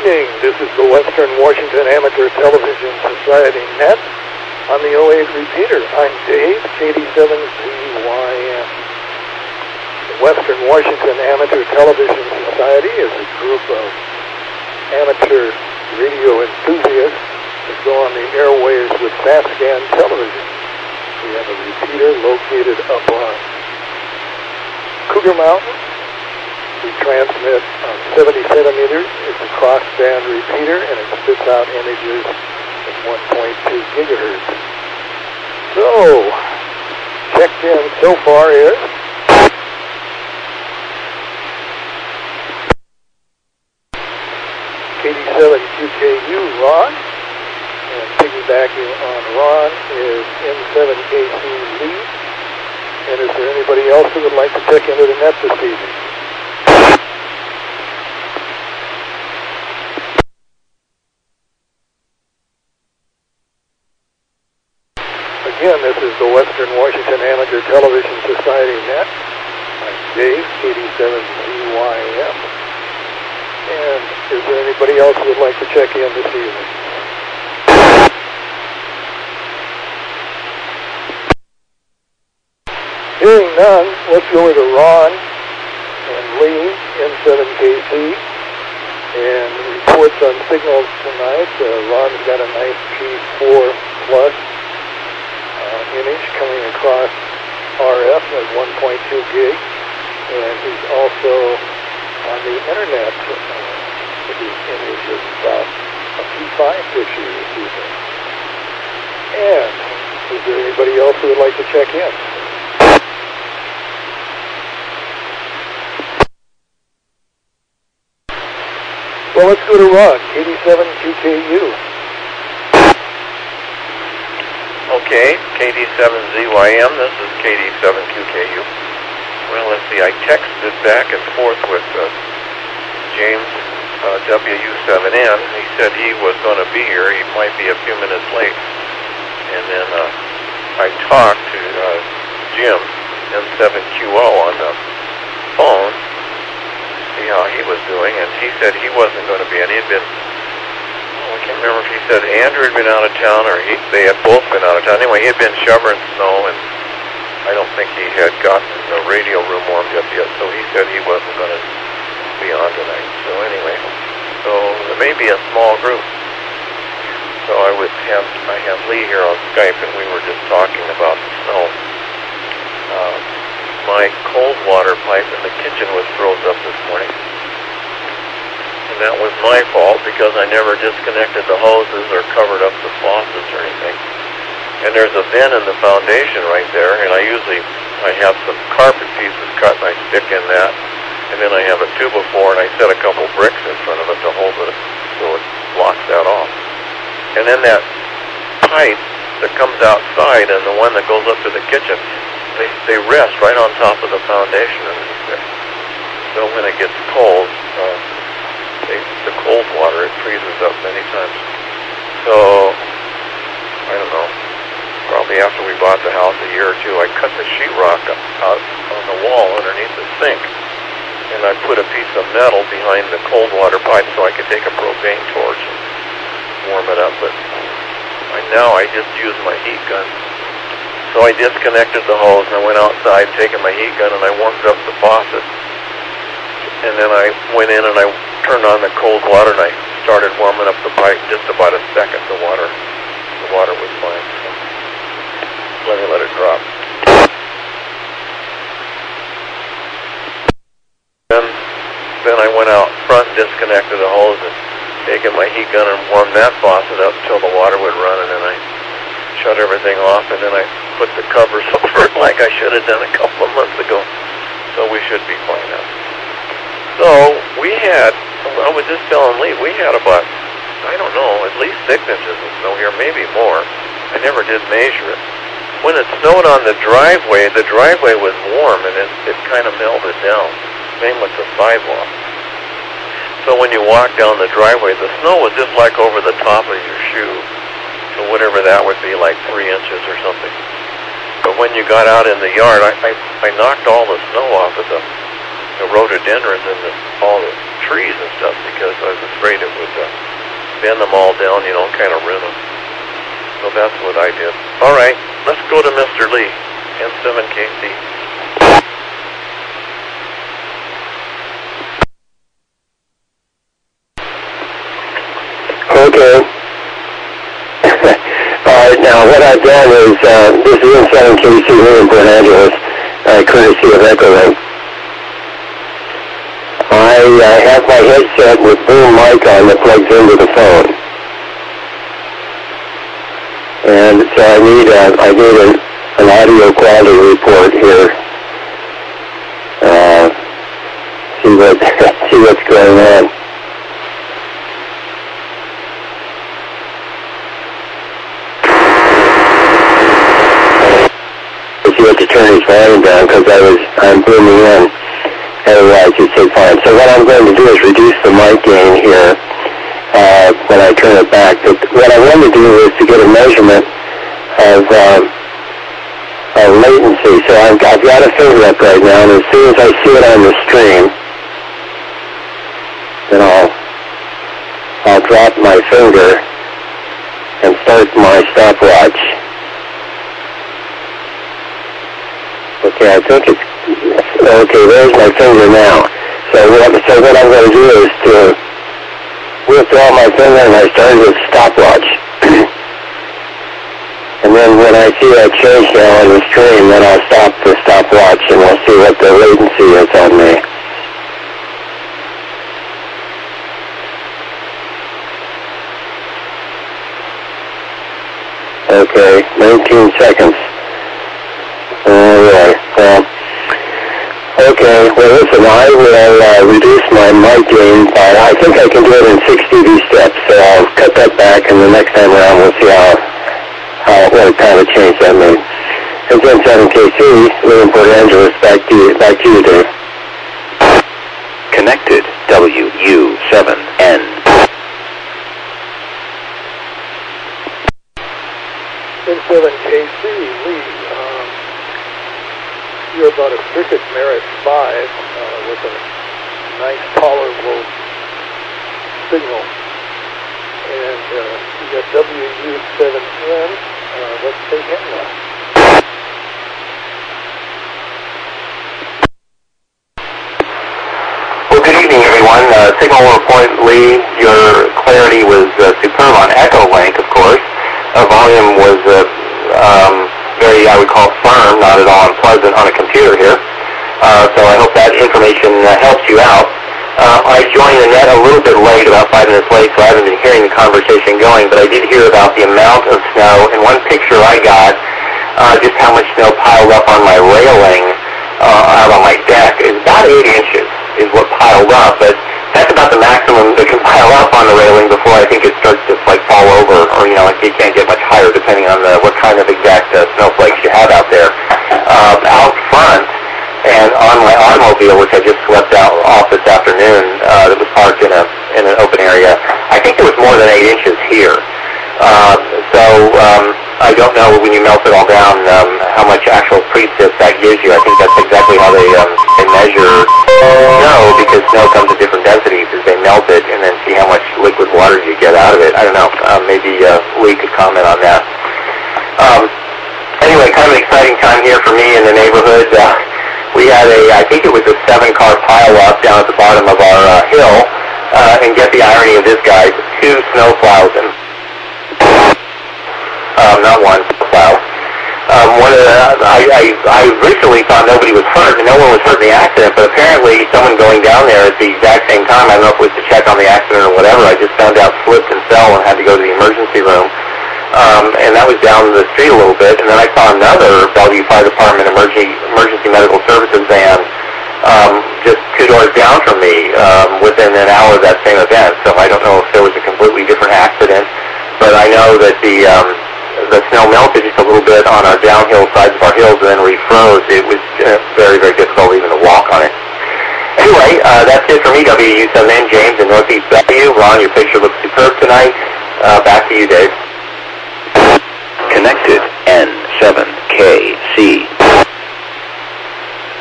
evening. This is the Western Washington Amateur Television Society Net on the 08 repeater. I'm Dave, KD7ZYM. The Western Washington Amateur Television Society is a group of amateur radio enthusiasts that go on the airwaves with fast-scan television. We have a repeater located up on Cougar Mountain. We transmit on 70 centimeters. It's a cross-band repeater, and it spits out images at 1.2 gigahertz. So, checked in so far is KD7QKU Ron, and piggybacking on Ron is N7KC Lee. And is there anybody else who would like to check into the net this evening? Again, this is the Western Washington Amateur Television Society Net. I'm Dave, KD7ZYM. And is there anybody else who would like to check in this evening? Hearing none, let's go to Ron and Lee, N7KC, and reports on signals tonight. Ron's got a nice G4 plus image coming across RF at 1.2 gig, and he's also on the internet with his image of about a P5 picture this evening. And is there anybody else who would like to check in? Well, let's go to Ron, KD7QKU. Okay, KD7ZYM, this is KD7QKU. Well, let's see, I texted back and forth with James, WW7ATS. He said he was going to be here. He might be a few minutes late. And then I talked to Jim, N7QO, on the phone, see how he was doing, and he said he wasn't going to be, and he'd been, I can't remember if he said Andrew had been out of town or they had both been out of town. Anyway, he had been shoveling snow, and I don't think he had gotten the radio room warmed up yet, so he said he wasn't going to be on tonight. So anyway, so there may be a small group. So I have Lee here on Skype, and we were just talking about the snow. My cold water pipe in the kitchen was froze up this morning. And that was my fault because I never disconnected the hoses or covered up the faucets or anything. And there's a vent in the foundation right there, and I have some carpet pieces cut and I stick in that. And then I have a 2x4 and I set a couple bricks in front of it to hold it so it blocks that off. And then that pipe that comes outside and the one that goes up to the kitchen, they rest right on top of the foundation underneath there. So when it gets cold, the cold water, it freezes up many times. So, I don't know, probably after we bought the house a year or two, I cut the sheetrock out on the wall underneath the sink, and I put a piece of metal behind the cold water pipe so I could take a propane torch and warm it up. But now I just use my heat gun. So I disconnected the hose and I went outside taking my heat gun and I warmed up the faucet. And then I went in and I turned on the cold water and I started warming up the pipe. Just about a second the water was fine. So let it drop. Then I went out front and disconnected the hose and taken my heat gun and warmed that faucet up until the water would run, and then I shut everything off, and then I put the covers over it like I should have done a couple of months ago. So we should be fine now. So I was just telling Lee, we had about, I don't know, at least 6 inches of snow here, maybe more. I never did measure it. When it snowed on the driveway was warm, and it kind of melted down. Same with the sidewalk. So when you walk down the driveway, the snow was just like over the top of your shoe. So whatever that would be, like 3 inches or something. But when you got out in the yard, I knocked all the snow off of the rhododendrons and all the trees and stuff because I was afraid it would bend them all down, you know, kind of ruin them. So that's what I did. All right, let's go to Mr. Lee, N7KC. Okay. All right, now what I've done is, this is N7KC here in Port Angeles, courtesy of EchoLink. I have my headset with boom mic on that plugs into the phone. And so I need an audio quality report here. See what's going on. You have to turn his volume down because I'm booming in. Otherwise, it said fine. So what I'm going to do is reduce the mic gain here when I turn it back. But what I want to do is to get a measurement of latency. So I've got a finger up right now, and as soon as I see it on the stream, then I'll drop my finger and start my stopwatch. Okay, I think it's, okay, there's my finger now. So what I'm going to do is to withdraw my finger and I start with stopwatch. And then when I see that change now on the stream, then I'll stop the stopwatch and we'll see what the latency is on me. Okay, 19 seconds. Alright, okay, well listen, I will reduce my mic gain by, I think I can do it in 6 dB steps, so I'll cut that back and the next time around we'll see what kind of change that made. It's N7KC, Lee in Port Angeles, back to you, Dave. Connected, WU7N. N7KC, Lee. You're about a circuit merit 5 with a nice tolerable signal. And you got WU7N. Let's take him now. Well, good evening, everyone. Signal report, Lee. Your clarity was superb on EchoLink, of course. Volume was very, I would call, firm, not at all unpleasant on a computer here. So I hope that information helps you out. I joined the net a little bit late, about 5 minutes late, so I haven't been hearing the conversation going, but I did hear about the amount of snow. And one picture I got, just how much snow piled up on my railing out on my deck, is about 8 inches is what piled up, but that's about the maximum that can pile up on the railing before I think it starts to fall over, or it can't get much higher depending on what kind of exact snowflakes you have out there. Out front and on my automobile, which I just swept off this afternoon, that was parked in an open area, I think there was more than 8 inches here. I don't know when you melt it all down how much actual precip that gives you. I think that's exactly how they measure snow, because snow comes in different densities as they melt it, and then see how much liquid water you get out of it. I don't know. Maybe Lee could comment on that. Anyway, kind of an exciting time here for me in the neighborhood. We had I think it was a 7-car pile-up down at the bottom of our hill, and get the irony of this, guys, 2 snowplows and not one plow. I originally thought nobody was hurt, and no one was hurt in the accident, but apparently someone going down there at the exact same time, I don't know if it was to check on the accident or whatever, I just found out slipped and fell and had to go to the emergency room. And that was down the street a little bit, and then I saw another Bellevue Fire Department emergency medical services van just 2 doors down from me within an hour of that same event, so I don't know if there was a completely different accident, but I know that the snow melted just a little bit on our downhill sides of our hills and then refroze. It was very, very difficult even to walk on it. Anyway, that's it for me, WU7N, James in Northeast Bellevue. Ron, your picture looks superb tonight. Back to you, Dave. Connected, N7KC.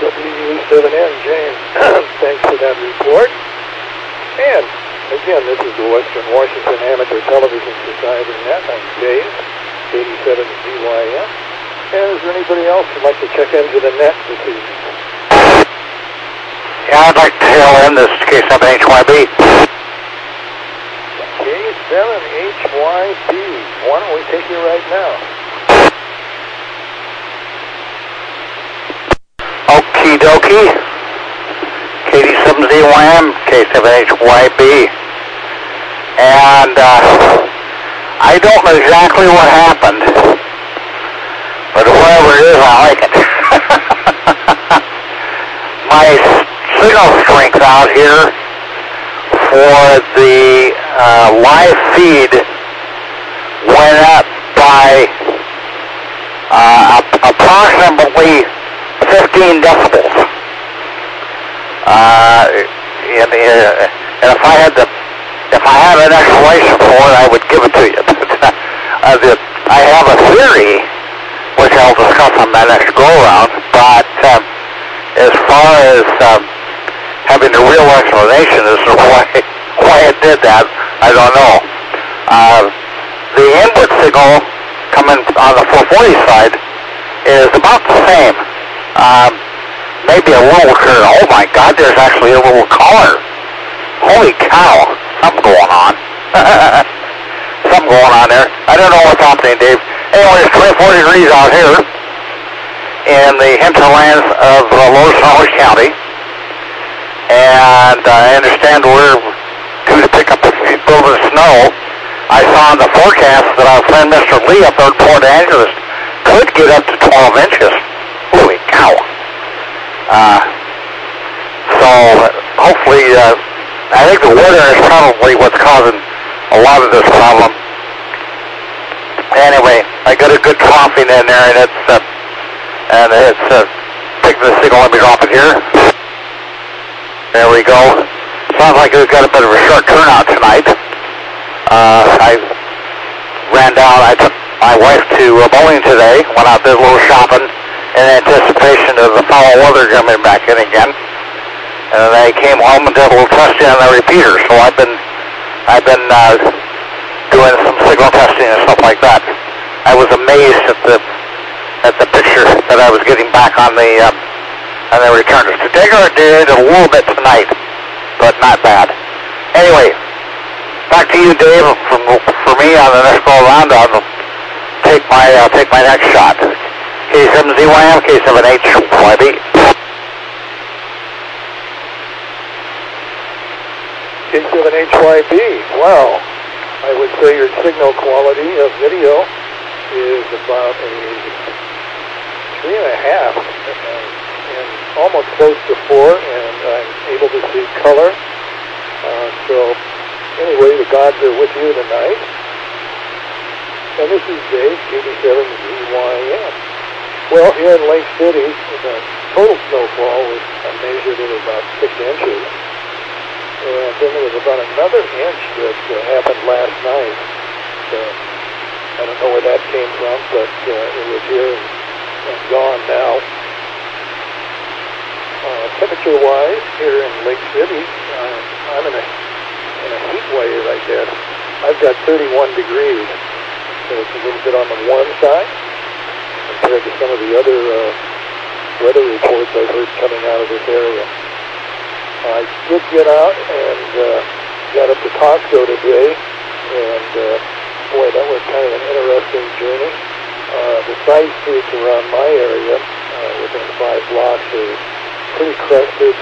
WU7N, James. Thanks for that report. And again, this is the Western Washington Amateur Television Society Net. I'm Dave, 87 ZYM. And is there anybody else who'd like to check into the net this evening? Yeah, I'd like to hail in. This is K7HYB. K7HYB. Why don't we take you right now? Okie dokie. KD7ZYM, K7HYB. And I don't know exactly what happened, but whatever it is, I like it. My signal strength out here for the live feed went up by approximately 15 decibels. And if I had an explanation for it, I would give it to you. I have a theory, which I'll discuss on my next go-around, but as far as having a real explanation as to why it did that, I don't know. The input signal coming on the 440 side is about the same. Maybe a little clearer. Oh my God, there's actually a little color. Holy cow, something going on. Something going on there. I don't know what's happening, Dave. Anyway, it's 24 degrees out here in the hinterlands of Lower Snohomish County. And I understand we're due to pick up a little bit of snow. I saw in the forecast that our friend Mr. Lee up there in Port Angeles could get up to 12 inches. Holy cow. So hopefully, I think the weather is probably what's causing a lot of this problem. Anyway, I got a good coughing in there, and it's picking the signal. Let me drop it here. There we go. Sounds like we've got a bit of a short turnout tonight. I ran down. I took my wife to bowling today. Went out there a little shopping in anticipation of the foul weather coming back in again. And then I came home and did a little testing on the repeater. So I've been doing some signal testing and stuff like that. I was amazed at the picture that I was getting back on the returners. Today I did a little bit tonight, but not bad. Anyway, back to you, Dave. For me on the next go around, I'll take my next shot. K7ZYM, K7HYB. K7HYB. Well, I would say your signal quality of video is about a 3.5 and almost close to 4, and I'm able to see color. So anyway, the gods are with you tonight. And this is Dave, KD7ZYM. Well, here in Lake City, the total snowfall was measured at about 6 inches. And then there was about another inch that happened last night. So I don't know where that came from, but it was here and gone now. Temperature-wise, here in Lake City, I'm in a heat wave, I guess. I've got 31 degrees, so it's a little bit on the warm side compared to some of the other weather reports I've heard coming out of this area. I did get out and got up to Costco today, and boy, that was kind of an interesting journey. The side streets around my area, within 5 blocks, are pretty crusted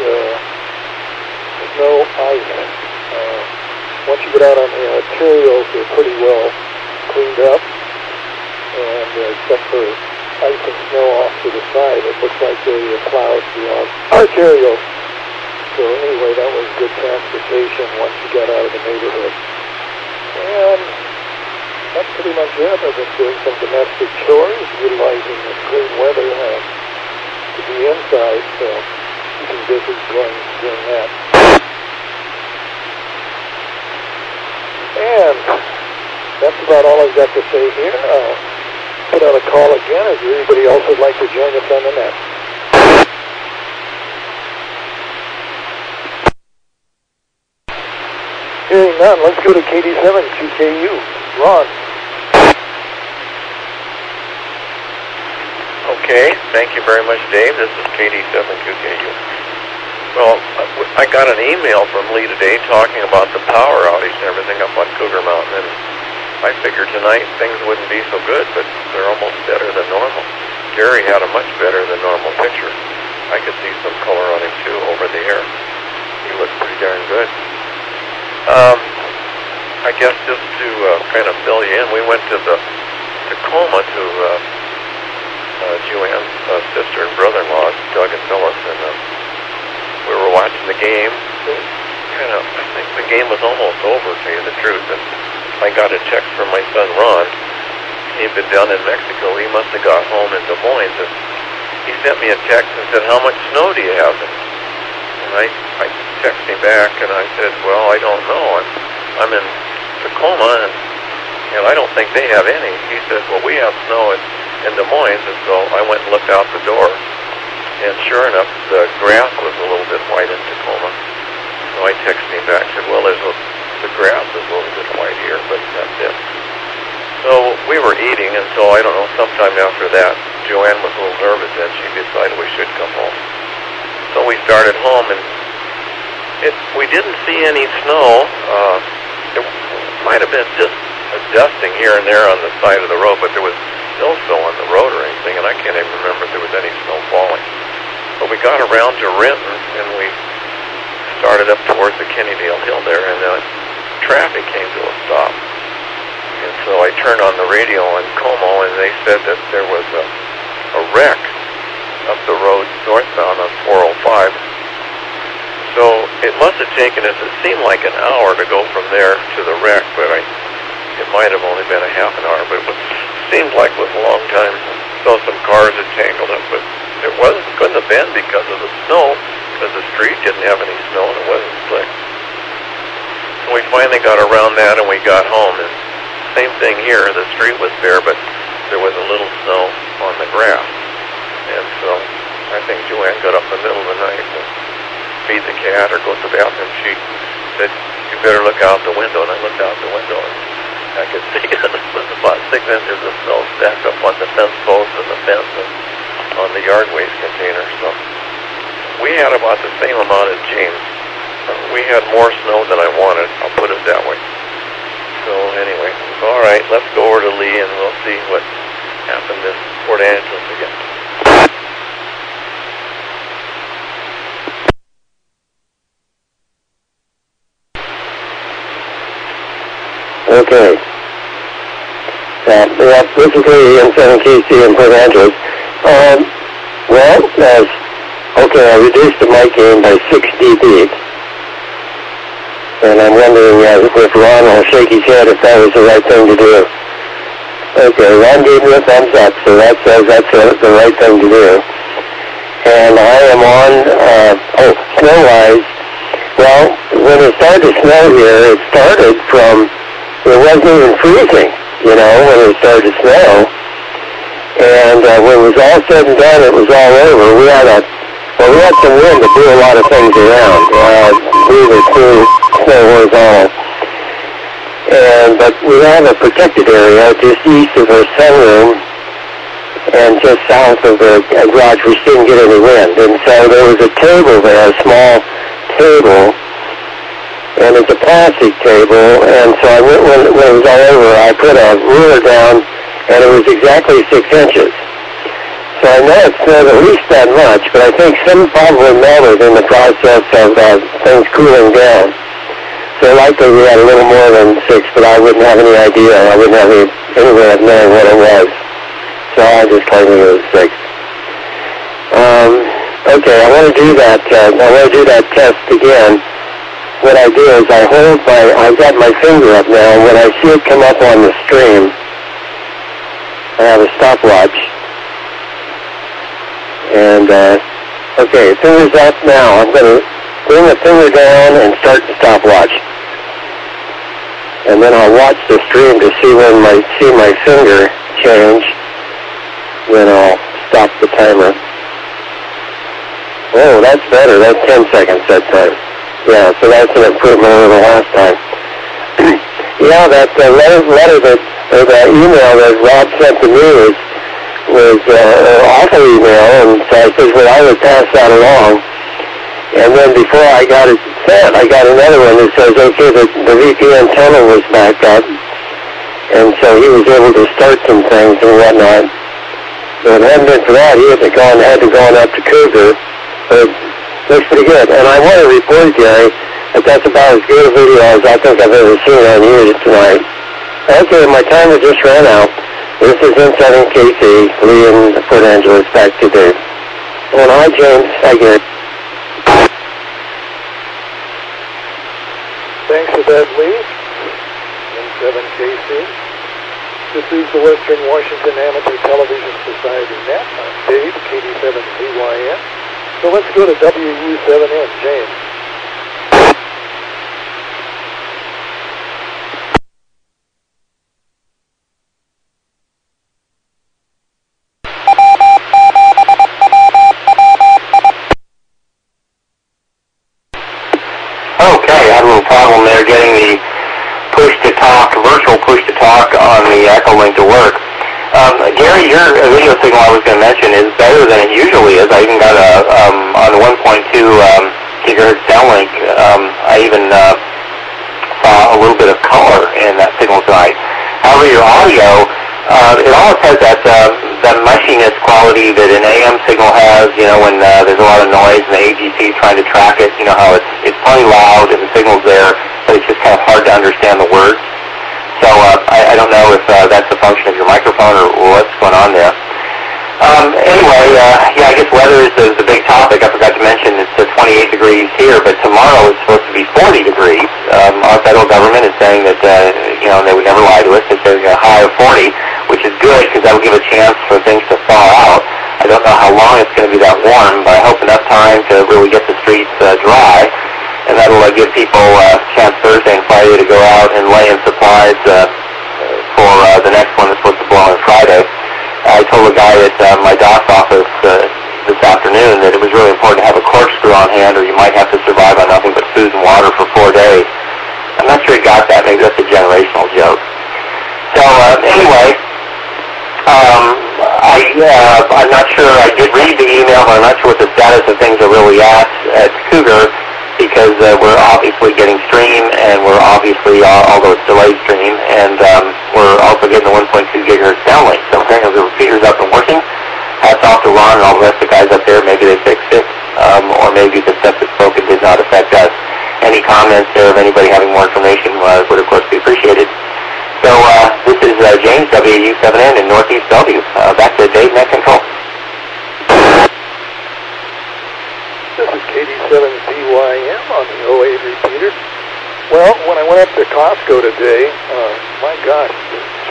snow ice. Once you get out on the arterials, they're pretty well cleaned up, and except for ice and snow off to the side, it looks like they plowed the arterials. So anyway, that was good transportation once you got out of the neighborhood. And that's pretty much it. I've been doing some domestic chores, utilizing the clean weather to be inside, so keeping busy doing that. And that's about all I've got to say here. I'll put out a call again if anybody else would like to join us on the net. none. Let's go to KD7QKU. Ron. Okay, thank you very much, Dave. This is KD7QKU. Well, I got an email from Lee today talking about the power outage and everything up on Cougar Mountain, and I figured tonight things wouldn't be so good, but they're almost better than normal. Gary had a much better than normal picture. I could see some color on him, too, over the air. He looked pretty darn good. I guess just to kind of fill you in, we went to Tacoma to Joanne's sister and brother-in-law, Doug and Phyllis, and we were watching the game. I think the game was almost over, to tell you the truth, and I got a text from my son, Ron. He'd been down in Mexico. He must have got home in Des Moines, and he sent me a text and said, "How much snow do you have?" And I texted him back, and I said, "Well, I don't know. I'm in Tacoma, and I don't think they have any." He said, "Well, we have snow in Des Moines," and so I went and looked out the door, and sure enough, the grass was a little bit white in Tacoma. So I texted him back and said, "Well, the grass is a little bit white here, but that's it." So we were eating, and so I don't know, sometime after that, Joanne was a little nervous, and she decided we should come home. So we started home, and we didn't see any snow. It might have been just a dusting here and there on the side of the road, but there was no snow on the road or anything, and I can't even remember if there was any snow falling. But we got around to Renton, and we started up towards the Kennydale Hill there, and traffic came to a stop. And so I turned on the radio in Como, and they said that there was a wreck up the road northbound on 405. So it must have taken us, it seemed like an hour to go from there to the wreck, but it might have only been a half an hour, but it seemed like it was a long time. So some cars had tangled up, but it couldn't have been because of the snow, because the street didn't have any snow and it wasn't slick. So we finally got around that and we got home, and same thing here, the street was bare, but there was a little snow on the grass. And so I think Joanne got up in the middle of the night to feed the cat or go to the bathroom. She said, "You better look out the window," and I looked out the window, and I could see it was about 6 inches of snow stacked up on the fence posts and the fence and on the yard waste container. So we had about the same amount as James. We had more snow than I wanted, I'll put it that way. So anyway, all right, let's go over to Lee and we'll see what happened in Port Angeles again. Okay. This is Lee in 7KC in Port Angeles. I reduced the mic gain by 6 dB. And I'm wondering if Ron will shake his head if that was the right thing to do. Okay, Ron gave me a thumbs up, so that says that's the right thing to do. And I am on, snow-wise, well, when it started to snow here, it started from, it wasn't even freezing, when it started to snow. And when it was all said and done, it was all over. We had some wind to blew a lot of things around. Blew the snow horizontal. But we have a protected area just east of our sunroom and just south of the garage. We didn't get any wind. And so there was a table there, a small table, and it's a plastic table. And so when it was all over, I put a ruler down, and it was exactly 6 inches. So I know it's not at least that much, but I think some probably melted in the process of things cooling down. So likely we had a little more than 6, but I wouldn't have any idea. I wouldn't have any way of knowing what it was. So I just claimed it was 6. Okay, I want to do that. Test again. What I do is I've got my finger up now, and when I see it come up on the stream, I have a stopwatch. And, okay, finger's up now. I'm going to bring the finger down and start the stopwatch. And then I'll watch the stream to see when my finger change. Then I'll stop the timer. Oh, that's better. That's 10 seconds that time. Yeah, so that's an improvement over the last time. Yeah, that letter that, or that email that Rob sent to me was an awful email, and so I said, well, I would pass that along. And then before I got it sent, I got another one that says, okay, the VPN tunnel was backed up, and so he was able to start some things and whatnot. But if it hadn't been for that, he had to gone up to Cougar. But it looks pretty good. And I want to report, Gary, that that's about as good a video as I think I've ever seen on you tonight. Okay, my time has just ran out. This is N7KC, Lee in Port Angeles, back to Dave. And hi, James. Hi, Gary. Thanks for that, Lee. N7KC. This is the Western Washington Amateur Television Society Net. I'm Dave, KD7ZYN. So let's go to WU7N, James. Okay, I had a little problem there getting the push-to-talk, virtual push-to-talk on the Echo link to work. Gary, your video signal I was going to mention is better than it usually is. I even got on the 1.2 gigahertz downlink, I even saw a little bit of color in that signal tonight. However, your audio, it almost has that mushiness quality that an AM signal has, you know, when there's a lot of noise and the AGC is trying to track it. You know how it's plenty loud and the signal's there, but it's just kind of hard to understand the words. So I don't know if that's a function of your microphone or what's going on there. Anyway, yeah, I guess weather is the big topic. I forgot to mention it's 28 degrees here, but tomorrow it's supposed to be 40 degrees. Our federal government is saying that, you know, they would never lie to us. They say a high of 40, which is good because that will give a chance for things to thaw out. I don't know how long it's going to be that warm, but I hope enough time to really get the streets dry. And that'll give people a chance Thursday and Friday to go out and lay in supplies for the next one that's supposed to blow on Friday. I told a guy at my doc's office this afternoon that it was really important to have a corkscrew on hand or you might have to survive on nothing but food and water for 4 days. I'm not sure he got that. Maybe that's a generational joke. So anyway, I'm not sure. I did read the email, but I'm not sure what the status of things are really at Cougar, because we're obviously getting stream, and we're obviously, although it's delayed stream, and we're also getting the 1.2 gigahertz downlink. So apparently the repeater's up and working. Hats off to Ron and all the rest of the guys up there. Maybe they fixed it, or maybe the stuff that's broken did not affect us. Any comments there of anybody having more information would, of course, be appreciated. So this is James, WU7N in Northeast Bellevue. Back to Dave, Net Control. This is KD7ZYM on the 08 repeater. Well, when I went up to Costco today, my gosh,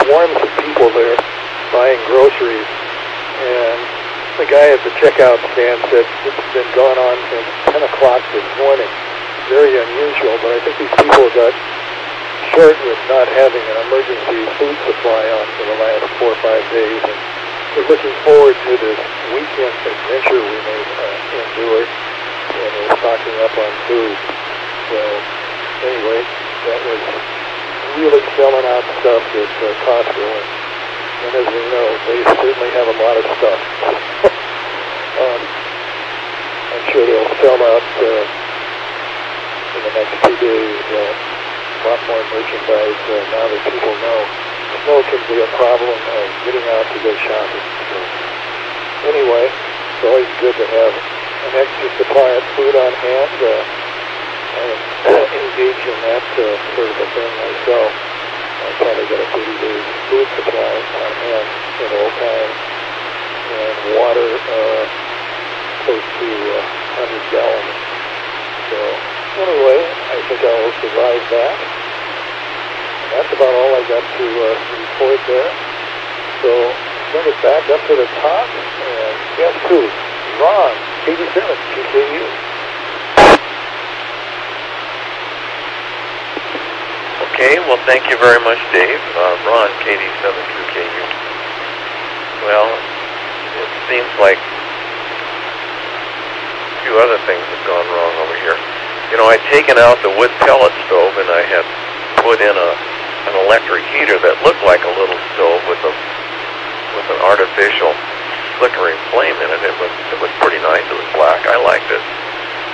swarms of people there buying groceries. And the guy at the checkout stand said it's been going on since 10 o'clock this morning. Very unusual, but I think these people got short with not having an emergency food supply on for the last 4 or 5 days. And we're looking forward to this weekend adventure we may endure. And we're stocking up on food. So anyway, that was really selling out stuff at Costco. And as we know, they certainly have a lot of stuff. I'm sure they'll sell out in the next 2 days a lot more merchandise now that people know snow can be a problem getting out to go shopping. So anyway, it's always good to have an extra supply of food on hand. I engage in that sort of a thing myself. I probably got a 30 days food supply on hand at all times, and water close to 100 gallons. So anyway, I think I will survive that. And that's about all I got to report there. So bring it back up to the top, and guess who? Ron, 87, PKU. Okay, well, thank you very much, Dave. Ron, KD7QKU. Well, it seems like a few other things have gone wrong over here. You know, I'd taken out the wood pellet stove, and I had put in a an electric heater that looked like a little stove with an artificial flickering flame in it. It was pretty nice. It was black. I liked it.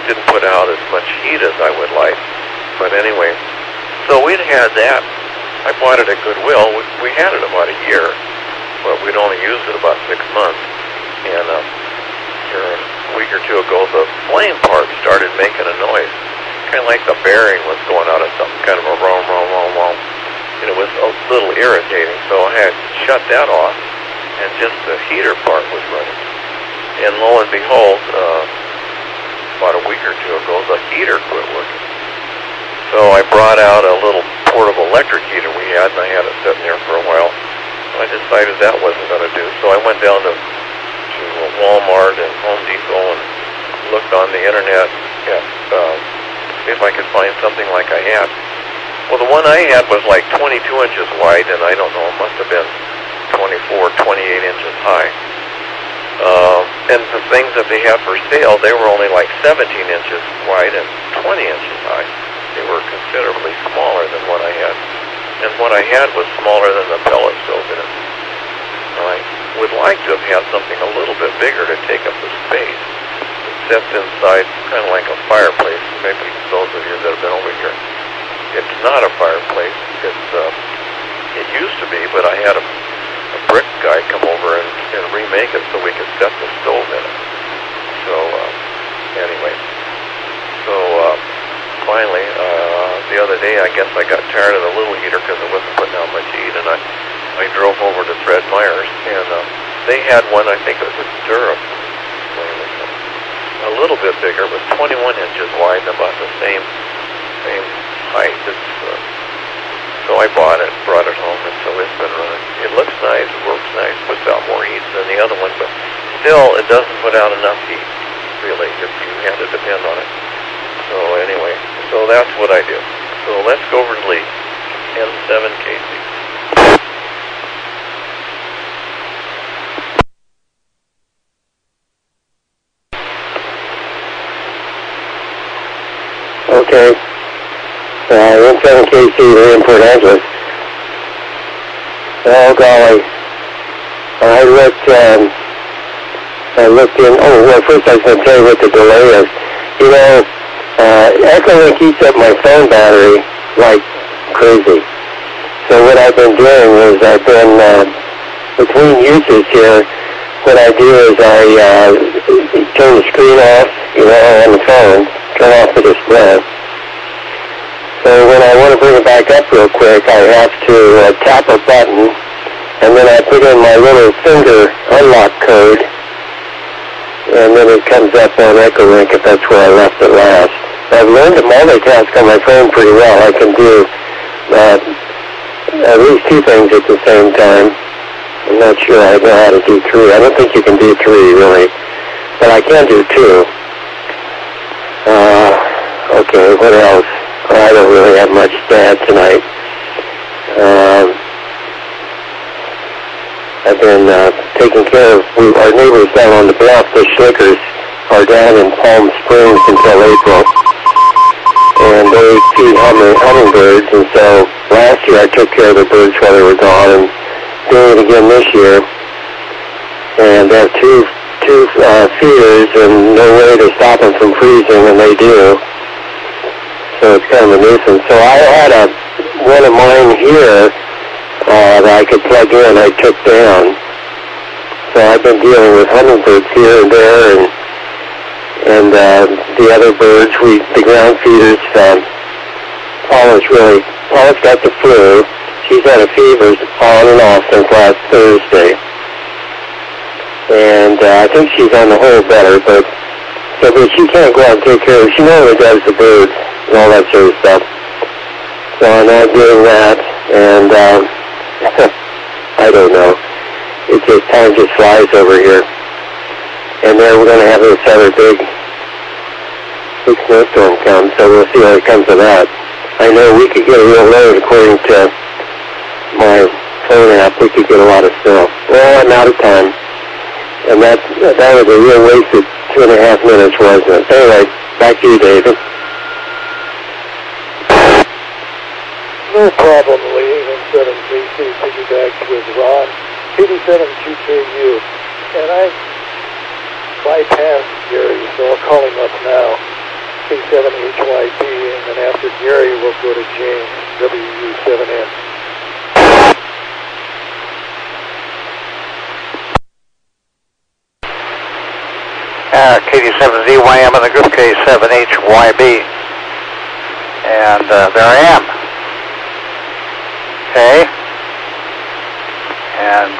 Didn't put out as much heat as I would like. But anyway, so we'd had that. I bought it at Goodwill. We had it about a year, but we'd only used it about 6 months. And here a week or two ago, the flame part started making a noise, kind of like the bearing was going out of something, kind of a rom, rom, rom, rom. And it was a little irritating, so I had shut that off, and just the heater part was running. And lo and behold, about a week or two ago, the heater quit working. So I brought out a little portable electric heater we had, and I had it sitting there for a while. I decided that wasn't going to do, so I went down to Walmart and Home Depot and looked on the internet at see if I could find something like I had. Well, the one I had was like 22 inches wide, and I don't know, it must have been 24, 28 inches high. And the things that they had for sale, they were only like 17 inches wide and 20 inches high. They were considerably smaller than what I had. And what I had was smaller than the pellet stove in it. I would like to have had something a little bit bigger to take up the space. It sits inside kind of like a fireplace. Maybe those of you that have been over here. It's not a fireplace. It used to be, but I had a brick guy come over and remake it so we could set the stove in it. So, anyway. So, finally, the other day, I guess I got tired of the little heater because it wasn't putting out much heat, and I drove over to Fred Meyer's, and they had one, I think it was a Durham, a little bit bigger, but 21 inches wide and about the same height. So I bought it, brought it home, and so it's been running. It looks nice, it works nice, puts out more heat than the other one, but still, it doesn't put out enough heat, really, if you had to depend on it. So anyway, so that's what I do. So let's go over to Lee, N7KC. Okay. N7KC to Port Angeles. Oh golly. I looked in, well first I was going to tell you what the delay is. You know, Echolink eats up my phone battery like crazy. So what I've been doing is I've been, between uses here, what I do is I turn the screen off, you know, on the phone, turn off the display. So when I want to bring it back up real quick, I have to tap a button, and then I put in my little finger unlock code, and then it comes up on Echolink if that's where I left it last. I've learned to multitask on my phone pretty well. I can do at least 2 things at the same time. I'm not sure I know how to do 3. I don't think you can do 3, really. But I can do 2. Okay, what else? I don't really have much to add tonight. I've been taking care of our neighbors down on the bluff. The Schlickers are down in Palm Springs until April. And they feed hummingbirds. And so last year I took care of the birds while they were gone, and doing it again this year. And they have two feeders and no way to stop them from freezing, and they do. So it's kind of a nuisance. So I had one of mine here that I could plug in, I took down. So I've been dealing with hummingbirds here and there, and the other birds, the ground feeders, Paula's got the flu. She's had a fever on and off since last Thursday. And I think she's on the whole better, but she can't go out and take care of it. She normally does the birds and all that sort of stuff. So I'm not doing that, and I don't know. Time just flies over here. And then we're going to have this other big snowstorm come, so we'll see what comes of that. I know we could get a real load according to my phone app. We could get a lot of snow. Well, I'm out of time. And that was a real waste of 2.5 minutes, wasn't it? Anyway, back to you, David. No problem, Lee. W7AC piggybacked with Ron, 87GKU. And I bypassed Gary, so I'll call him up now, K7HYD, and then after Gary, we'll go to James, WU7N. KD7ZYM in the group K7HYB. And there I am. Okay. And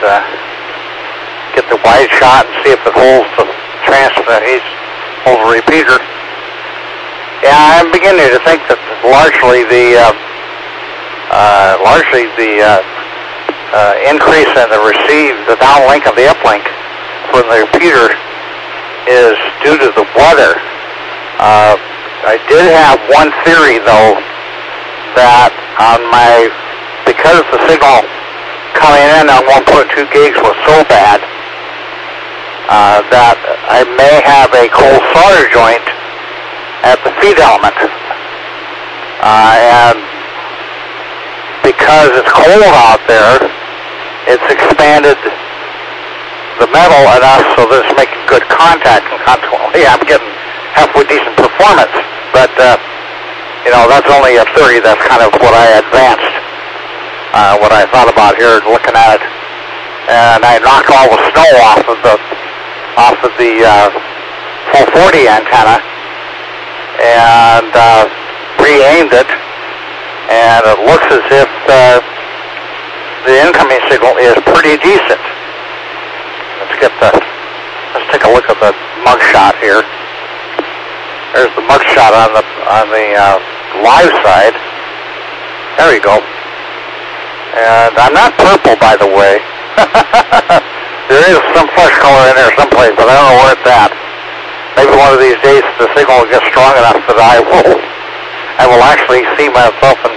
get the wide shot and see if it holds the holds the repeater. Yeah, I'm beginning to think that largely the increase in the downlink of the uplink from the repeater is due to the weather. I did have one theory though, that because the signal coming in on 1.2 gigs was so bad, that I may have a cold solder joint at the feed element. And because it's cold out there, it's expanded the metal enough so that it's making good contact, and consequently I'm getting halfway decent performance. But, that's only a theory. That's kind of what I advanced, what I thought about here looking at it. And I knocked all the snow off of the 440 antenna and re-aimed it, and it looks as if the incoming signal is pretty decent. Let's take a look at the mugshot here. There's the mugshot on the live side. There you go. And I'm not purple, by the way. There is some flesh color in there someplace, but I don't know where it's at. Maybe one of these days the signal will get strong enough that I will actually see myself in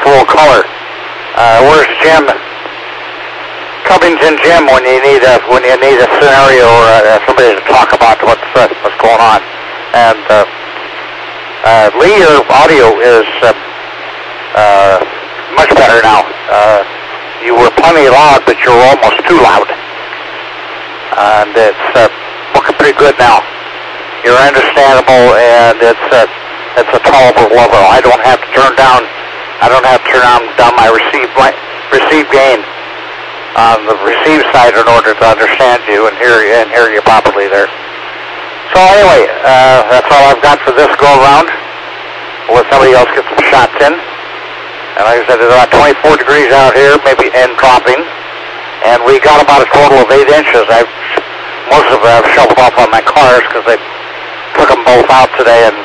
full color. Where's Jim? Covington Jim, when you need a scenario or somebody to talk about what's going on. And Lee, your audio is much better now. You were plenty loud, but you're almost too loud. And it's looking pretty good now. You're understandable, and it's a tolerable level. I don't have to turn down my receive gain on the receive side in order to understand you and hear you properly there. So anyway, that's all I've got for this go around. We'll let somebody else get some shots in. And like I said, it's about 24 degrees out here, maybe, and dropping. And we got about a total of 8 inches. Most of it I've shoveled off on my cars because they took them both out today and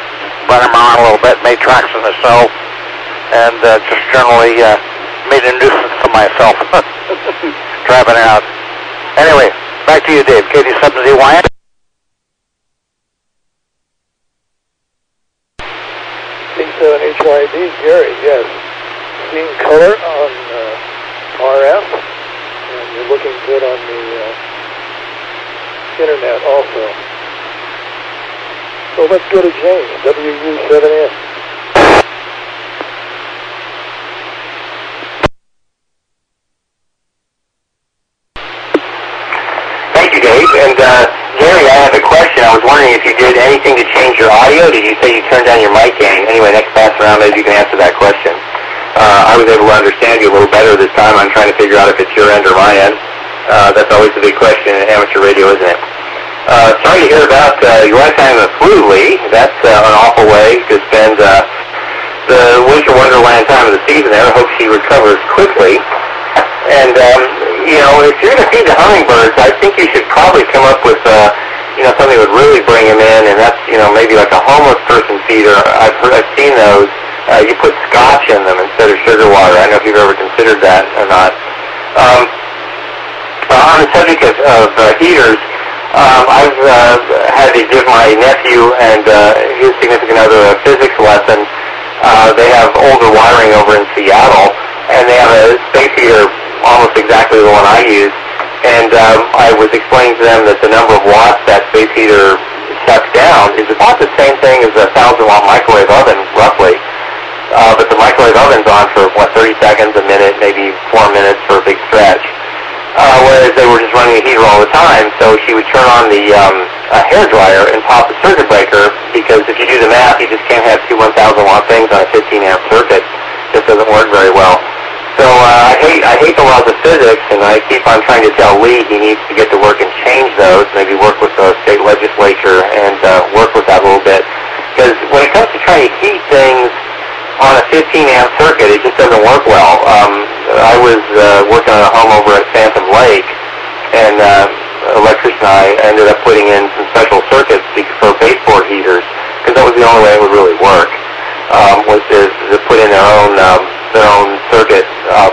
run them around a little bit, made tracks in the snow, and just generally made a nuisance to myself driving out. Anyway, back to you, Dave. KD7ZYM. K7HYD, Gary, yes. Seeing color on RF, and you're looking good on the internet also. So let's go to James, WU7N. Thank you, Dave. And Gary, I have a question. I was wondering if you did anything to change your audio. Did you say you turned down your mic gain? Anyway, next pass around, maybe you can answer that question. I was able to understand you a little better this time. I'm trying to figure out if it's your end or my end. That's always the big question in amateur radio, isn't it? Sorry to hear about your lifetime of flu, Lee. That's an awful way to spend the winter wonderland time of the season there. I hope she recovers quickly. And, if you're going to feed the hummingbirds, I think you should probably come up with, something that would really bring them in, and that's, maybe like a homeless person feeder. I've seen those. You put scotch in them instead of sugar water. I don't know if you've ever considered that or not. On the subject of heaters, I've had to give my nephew and his significant other a physics lesson. They have older wiring over in Seattle, and they have a space heater almost exactly the one I use. And I was explaining to them that the number of watts that space heater sucks down is about the same thing as a 1,000-watt microwave oven, roughly. But the microwave microwave ovens on for, 30 seconds, a minute, maybe 4 minutes for a big stretch. Whereas they were just running a heater all the time, so she would turn on the hair dryer and pop the circuit breaker, because if you do the math, you just can't have two 1,000 watt things on a 15 amp circuit. It just doesn't work very well. So I hate the laws of physics, and I keep on trying to tell Lee he needs to get to work and change those, maybe work with the state legislature and work with that a little bit. Because when it comes to trying to heat things on a 15 amp circuit, it just doesn't work well. I was working on a home over at Phantom Lake, and electrician and I ended up putting in some special circuits for baseboard heaters, because that was the only way it would really work, was to put in their own circuit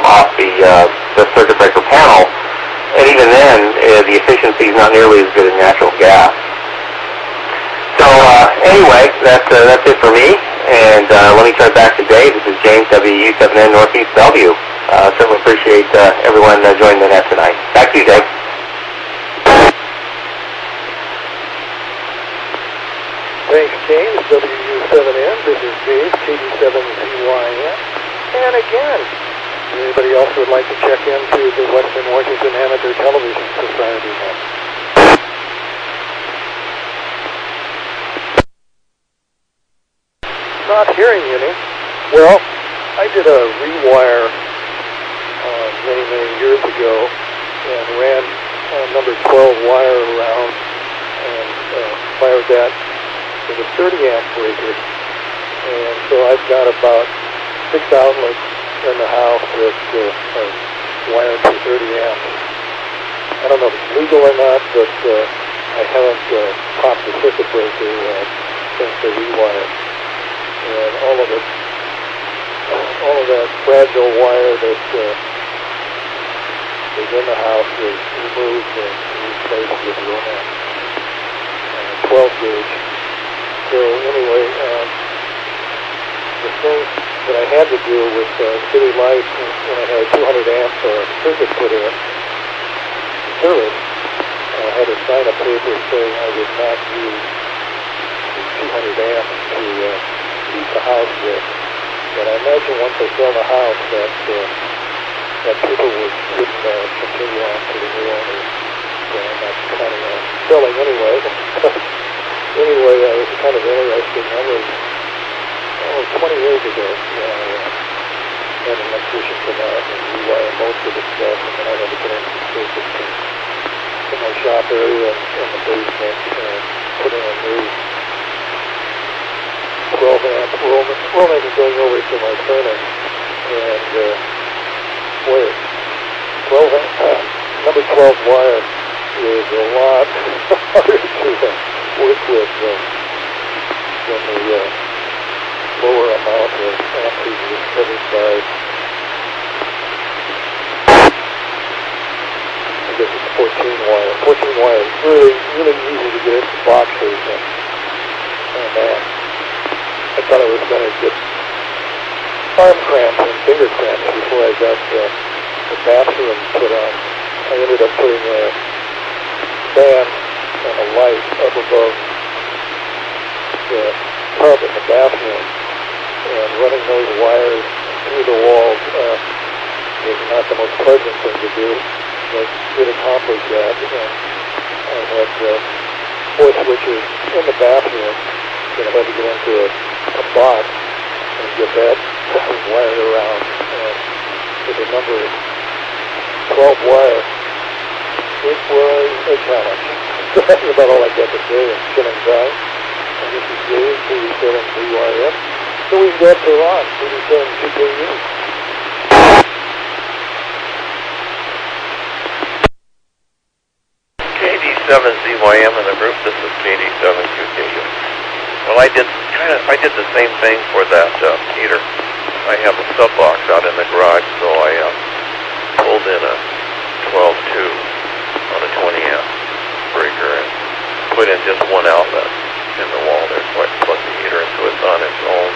off the circuit breaker panel. And even then, the efficiency is not nearly as good as natural gas. So anyway, that's it for me. And let me turn it back to Dave. This is James, WW7N, Northeast Bellevue. Certainly appreciate everyone joining the net tonight. Back to you, Dave. Thanks, James. WW7N. This is Dave, KD7ZYN. And again, anybody else who would like to check into the Western Washington Amateur Television Society net? Not hearing any. Well, I did a rewire many years ago and ran number 12 wire around and fired that with a 30 amp breaker. And so I've got about 6 outlets in the house that are wired to 30 amps. I don't know if it's legal or not, but I haven't popped the circuit breaker since the rewire. And all of that fragile wire that was in the house was removed and replaced with a 12 gauge. So anyway, the thing that I had to do with City Lights when I had a 200 amp circuit put in service, I had to sign a paper saying I would not use the 200 amps to keep the house with. But I imagine once I sell the house that paper wouldn't continue on to the new owner. So I'm not planning on selling anyway. Anyway, it was kind of interesting. That was 20 years ago when I had an electrician come out and rewire most of the stuff, and then I had to put in some circuits in my shop area in the basement and put in a new 12 amp Roman going over to my furnace, and boy, number 12 wire is a lot harder to work with than the lower amount of amperage that's covered by, I guess it's 14 wire. 14 wire is really easy to get into boxes, and man, I thought I was going to get arm cramps and finger cramps before I got the bathroom put on. I ended up putting a fan and a light up above the tub in the bathroom, and running those wires through the walls was not the most pleasant thing to do, but it accomplished that. And I had 4 switches in the bathroom that I had to get into a box and get that wired around. And with the number 12 wire, it was a challenge. So that's about all I got to say. I'm killing time. And this is Dave, KD7ZYN. So we've got to Ron, KD7QKU. KD7ZYM in the group. This is KD7QKU. Well, I did the same thing for that heater. I have a sub box out in the garage, so I pulled in a 12-2 on a 20 amp breaker and put in just one outlet in the wall there, so I can plug the heater into it on its own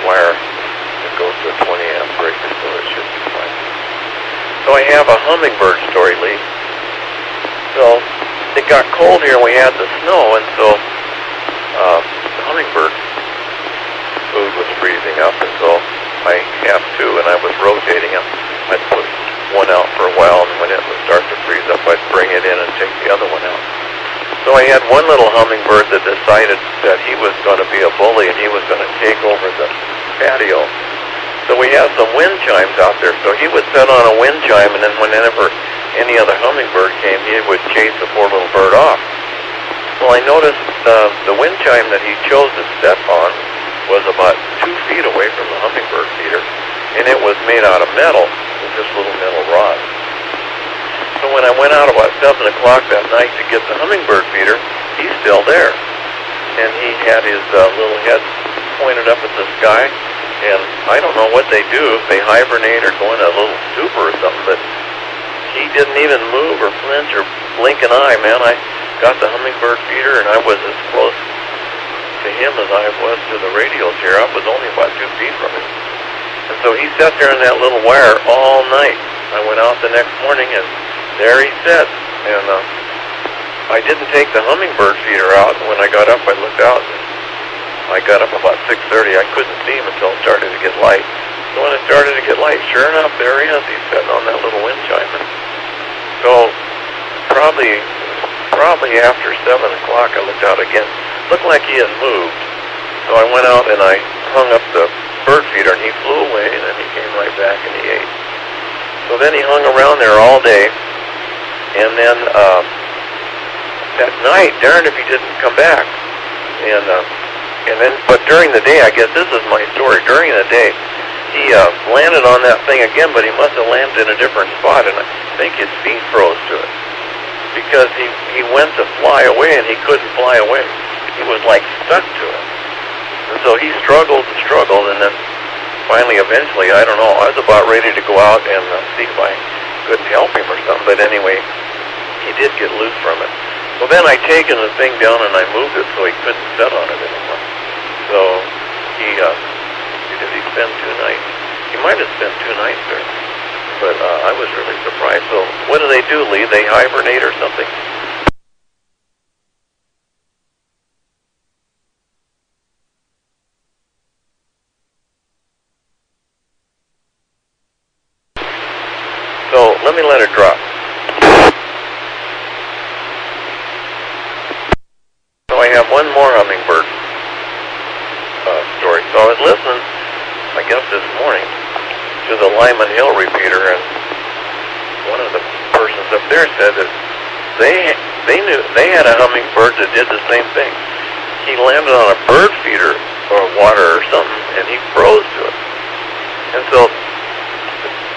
wire that goes to a 20 amp breaker, so it should be fine. So I have a hummingbird story, Lee. So it got cold here and we had the snow, and so the hummingbird food was freezing up, and so I have while, and when it would start to freeze up, I'd bring it in and take the other one out. So I had one little hummingbird that decided that he was going to be a bully and he was going to take over the patio. So we had some wind chimes out there. So he would set on a wind chime, and then whenever any other hummingbird came, he would chase the poor little bird off. Well, I noticed the wind chime that he chose to set on was about 2 feet away from the hummingbird feeder, and it was made out of metal, with just little metal rods. So when I went out about 7 o'clock that night to get the hummingbird feeder, he's still there. And he had his little head pointed up at the sky, and I don't know what they do, if they hibernate or go into a little stupor or something, but he didn't even move or flinch or blink an eye, man. I got the hummingbird feeder, and I was as close to him as I was to the radio chair. I was only about 2 feet from him. And so he sat there in that little wire all night. I went out the next morning, and there he sat. And I didn't take the hummingbird feeder out. When I got up, I looked out. I got up about 6:30. I couldn't see him until it started to get light. So when it started to get light, sure enough, there he is. He's sitting on that little wind chime. And so probably after 7 o'clock, I looked out again. Looked like he had moved. So I went out and I hung up the bird feeder, and he flew away, and then he came right back and he ate. So then he hung around there all day, and then that night, darn if he didn't come back. And then, but during the day, I guess this is my story. During the day, he landed on that thing again, but he must have landed in a different spot, and I think his feet froze to it, because he went to fly away, and he couldn't fly away. He was like stuck to it. And so he struggled, and then finally, eventually, I don't know, I was about ready to go out and see if I couldn't help him or something, but anyway, he did get loose from it. So then I taken the thing down and I moved it so he couldn't sit on it anymore. So did he spend 2 nights? He might have spent 2 nights there, but I was really surprised. So what do? Lee? They hibernate or something? So let me let it drop. So I have one more hummingbird story. So I was listening, I guess this morning, to the Lyman Hill repeater, and one of the persons up there said that they knew they had a hummingbird that did the same thing. He landed on a bird feeder or water or something, and he froze to it. And so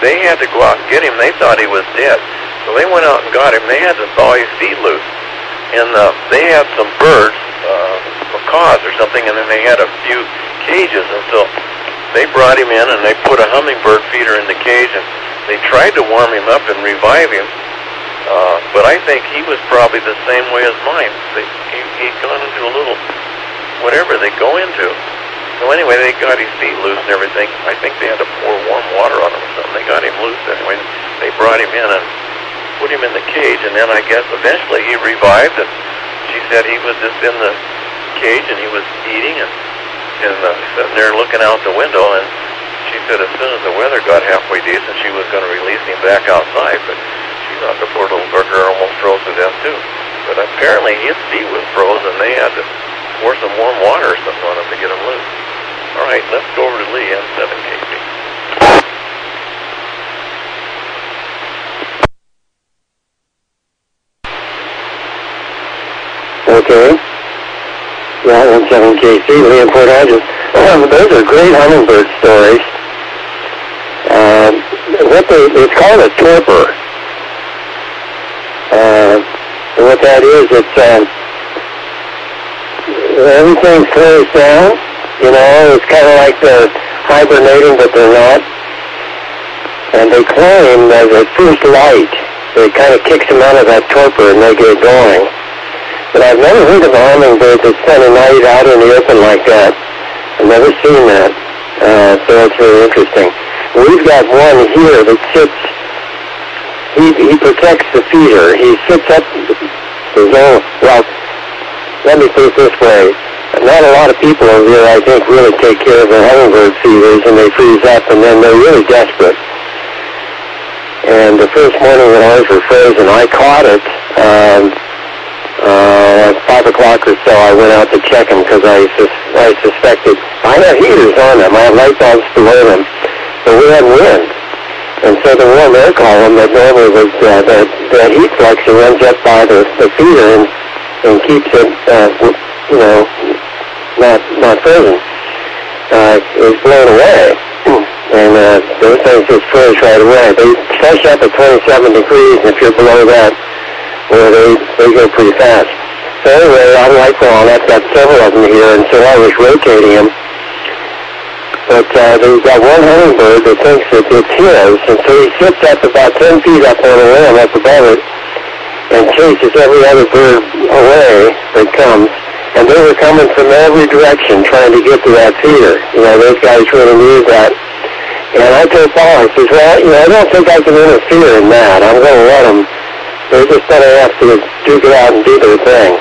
they had to go out and get him. They thought he was dead. So they went out and got him. They had to thaw his feet loose. And they had some birds, macaws or something, and then they had a few cages. And so they brought him in, and they put a hummingbird feeder in the cage, and they tried to warm him up and revive him. But I think he was probably the same way as mine. He'd gone into a little, whatever they go into. So anyway, they got his feet loose and everything. I think they had to pour warm water on him or something. They got him loose anyway. They brought him in and put him in the cage, and then I guess eventually he revived, and she said he was just in the cage and he was eating and sitting there looking out the window, and she said as soon as the weather got halfway decent, she was going to release him back outside, but she thought the poor little burger almost froze to death too. But apparently his feet was froze, and they had to pour some warm water or something on him to get him loose. All right, let's go over to Lee, M7KC. Okay. Yeah, M7KC, Lee in Port Arthur. Those are great hummingbird stories. It's called a torpor. And what that is, it's everything slows down. You know, it's kind of like they're hibernating, but they're not. And they claim that at first light, it kind of kicks them out of that torpor and they get going. But I've never heard of a hummingbird that spent a night out in the open like that. I've never seen that. So it's really interesting. We've got one here that sits, he protects the feeder. He sits up his own, well, let me put it this way. Not a lot of people over here, I think, really take care of their hummingbird feeders, and they freeze up, and then they're really desperate. And the first morning when ours were frozen, I caught it. At 5 o'clock or so, I went out to check them because I suspected. I have heaters on them. I have light bulbs below them. But we had wind. And so the warm air column that normally was the heat flux that runs up by the feeder and keeps it, not frozen, is blown away. And those things just froze right away. They flush up at 27 degrees, and if you're below that, well, they go pretty fast. So anyway, I like all. I've got several of them here, and so I was rotating them. But there's got one hummingbird that thinks that it's his, and so he sits up about 10 feet up on the limb up above it and chases every other bird away that comes. And they were coming from every direction trying to get to that feeder. Those guys really knew that. And I told Paul, I says, well, I don't think I can interfere in that. I'm going to let them. They're just going to have to duke it out and do their thing.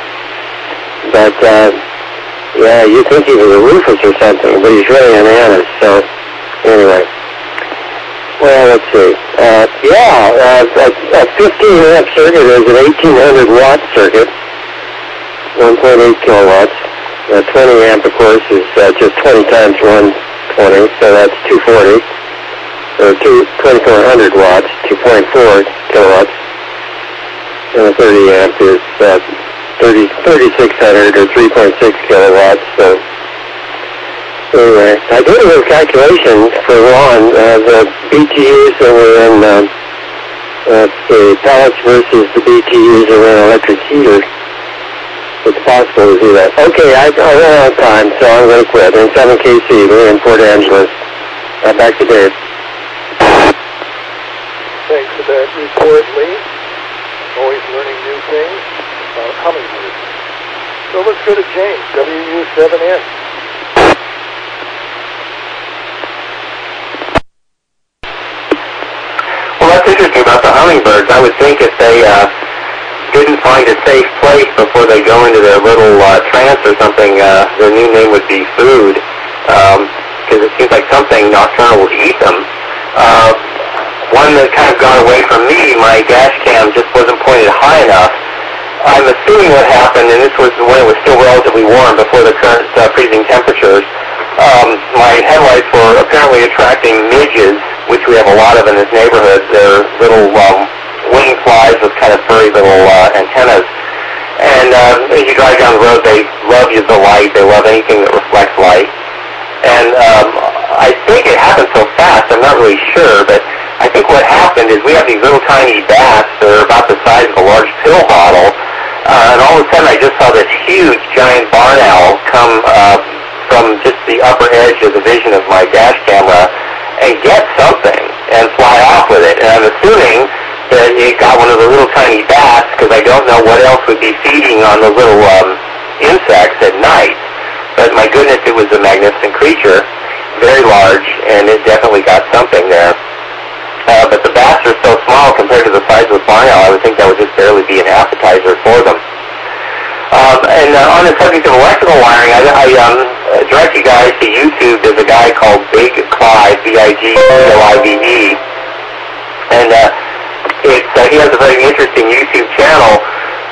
But, yeah, you think he was a rufous or something, but he's really an anise. So, anyway. Well, let's see. A 15-amp circuit is an 1,800-watt circuit, 1.8 kilowatts. 20 amp, of course, is just 20 times 120, so that's 240. So 2,400 watts, 2.4 kilowatts. And a 30 amp is 3,600 or 3.6 kilowatts. So anyway, I did a little calculation for Ron. The BTUs that were in the pellets versus the BTUs that were in electric heater. It's possible to do that. Okay, I ran out of time, so I'm going to quit. In 7KC, we're in Port Angeles. Back to Dave. Thanks for that report, Lee. Always learning new things about hummingbirds. So let's go to James, WW7ATS. Well, that's interesting about the hummingbirds. I would think if they didn't find a safe place before they go into their little trance or something, their new name would be food, because it seems like something nocturnal would eat them. One that kind of got away from me, my dash cam just wasn't pointed high enough. I'm assuming what happened, and this was when it was still relatively warm before the current freezing temperatures, my headlights were apparently attracting midges, which we have a lot of in this neighborhood. They're little wing flies with kind of furry little antennas. And as you drive down the road, they love the light. They love anything that reflects light. And I think it happened so fast, I'm not really sure, but I think what happened is we have these little tiny bats that are about the size of a large pill bottle, and all of a sudden I just saw this huge giant barn owl come from just the upper edge of the vision of my dash camera and get something and fly off with it. And I'm assuming that it got one of the little tiny bats, because I don't know what else would be feeding on the little insects at night. But my goodness, it was a magnificent creature, very large, and it definitely got something there. But the bats are so small compared to the size of the barn owl, I would think that would just barely be an appetizer for them. And on the subject of electrical wiring, I direct you guys to YouTube. There's a guy called Big Clive, B-I-G-C-L-I-V-E, and he has a very interesting YouTube channel.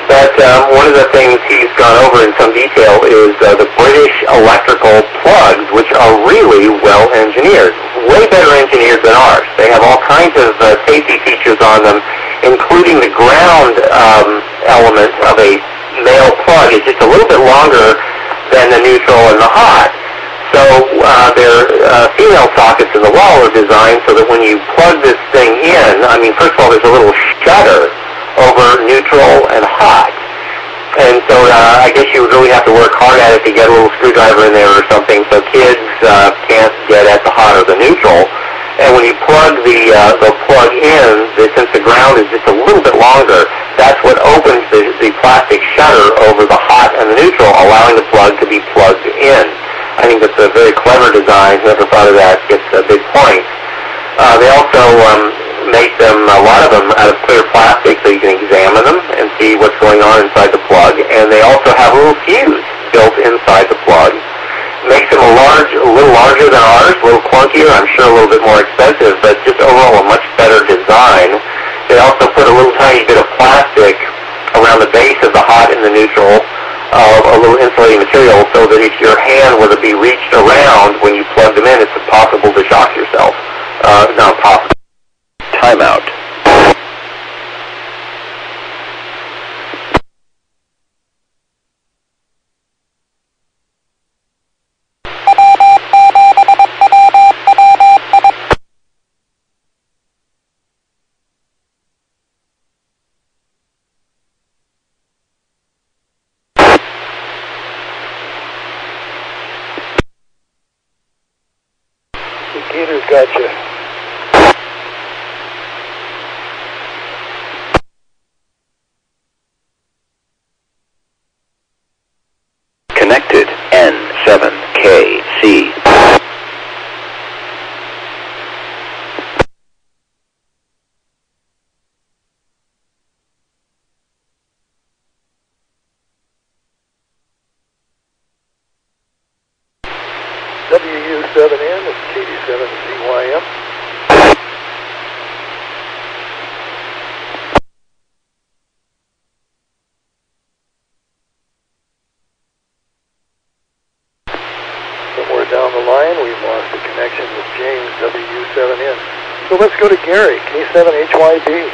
But one of the things he's gone over in some detail is the British electrical plugs, which are really well engineered, way better engineered than ours. They have all kinds of safety features on them, including the ground element of a male plug is just a little bit longer than the neutral and the hot. So their female sockets in the wall are designed so that when you plug this thing in, I mean, first of all, there's a little shutter over neutral and hot. And so I guess you would really have to work hard at it to get a little screwdriver in there or something so kids can't get at the hot or the neutral. And when you plug the plug in, since the ground is just a little bit longer, that's what opens the plastic shutter over the hot and the neutral, allowing the plug to be plugged in. I think that's a very clever design. Whoever thought of that gets a big point. They also make them, a lot of them, out of clear plastic so you can examine them and see what's going on inside the plug. And they also have a little fuse built inside the plug. Makes them a large little larger than ours, a little clunkier, I'm sure a little bit more expensive, but just overall a much better design. They also put a little tiny bit of plastic around the base of the hot and the neutral, a little insulating material, so that if your hand were to be reached around when you plug them in, it's possible to shock yourself. Not possible. Timeout. Gator's got you. Connected N7KC. WW7N is KD7ZYM. Somewhere down the line, we've lost the connection with James, W7N. So let's go to Gary, K7HYB.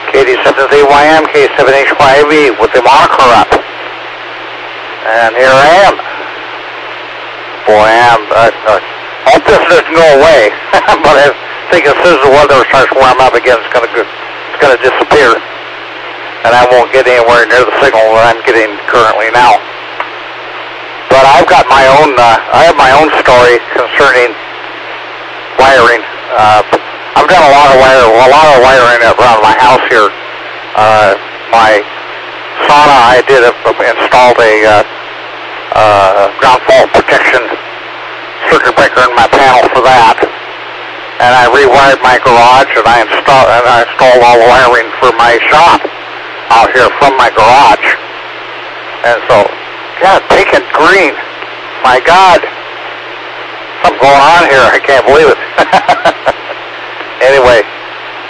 KD7ZYM, K7HYB with the moniker up. And here I am. Boy, I hope this doesn't go away. But I think as soon as the weather starts warming up again, it's going to disappear. And I won't get anywhere near the signal that I'm getting currently now. But I've got my own, I have my own story concerning wiring. I've done a lot of wiring around my house here. My sauna, I did installed a ground fault protection circuit breaker in my panel for that, and I rewired my garage, and I installed all the wiring for my shop out here from my garage. And so, God, taking green, my God, something's going on here. I can't believe it. Anyway,